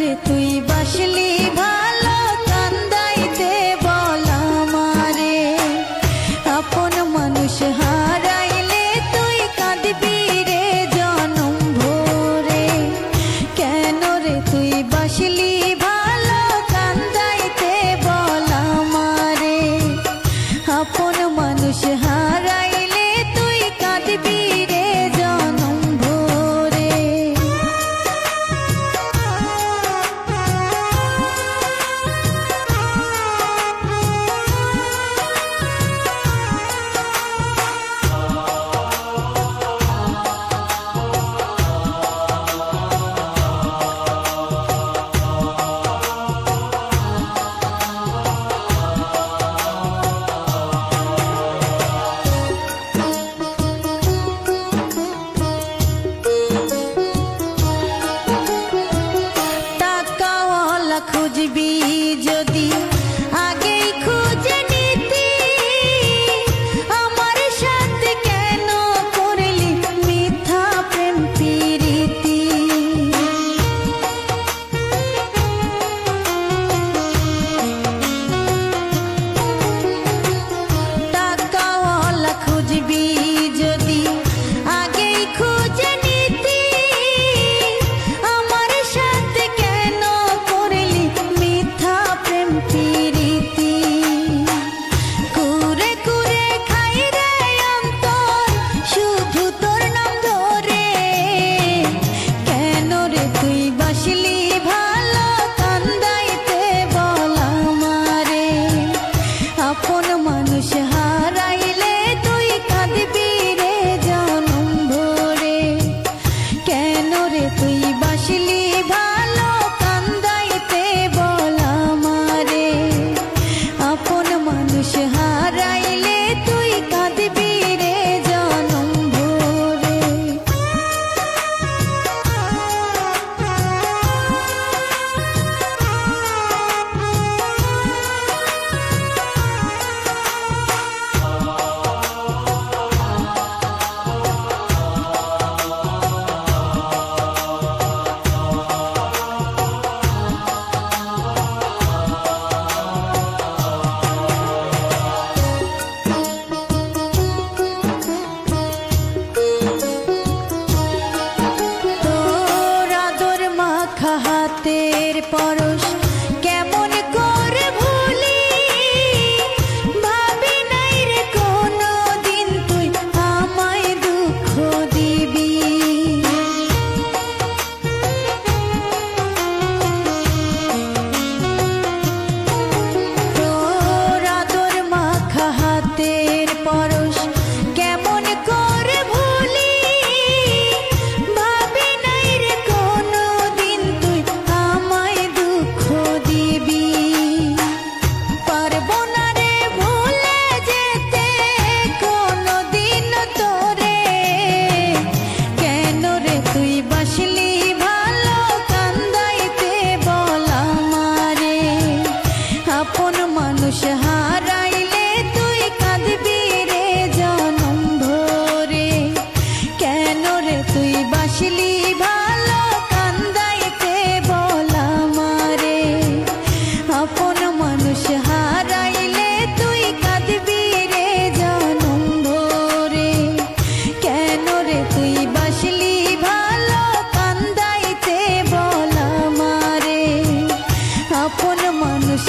রে তুই বাসলি ভালো কান্দাইতে বলা মারে আপন মানুষ হারাইলে তুই কাঁদবি রে জনম ভরে কেন রে তুই বাসলি ভালো কান্দাইতে বলা মারে আপন মানুষ হারাইলে তুই কাঁদবি রে জনম ভরে। খুঁজবি যদি আগেই খুঁজে নিতি আমার সাথে কেন করলি মিথ্যা প্রেম প্রীতি টাকাওয়ালা খুঁজবি যদি আগেই খুঁজে নিতি আমার সাথে কেন করলি মিথ্যা প্রেম প্রীতি কুরে কুরে খাই রে অন্তর শুধু তোর নাম ধরে কেন রে তুই বাসলি ভালো কান্দাইতে বলা মারে আপন মানুষ হারাইলে তুই কাঁদবি রে জনম ভরে কেন রে তুই বাসলি ভালো কান্দাইতে বলা মারে আপন মানুষ হারাইলে তুই কাঁদবি রে জনম ভরে। তোর আদর মাখা হাতের পরশ কেমন করে ভুলি ভাবি নাই রে কোনো দিন তুই আমায় দুঃখ দিবি তোর আদর মাখা হাতের পরশ কেমন করে ভুলি ভাবি নাই রে কোনো দিন তুই আমায় দুঃখ দিবি পারবো না রে ভুলে যেতে কোনো দিন তোরে কেন রে তুই বাসলি ভালো কান্দাইতে বলা মারে আপন মানুষ হারাইলে তুই কাঁদবি রে জনম ভরে কেন রে তুই বাসলি ভালো কান্দাইতে বলা মারে আপন মানুষ হারাইলে তুই কাঁদবি রে জনম ভরে কেন রে তুই বাসলি ভালো কান্দাইতে বলা মারে আপন মানুষ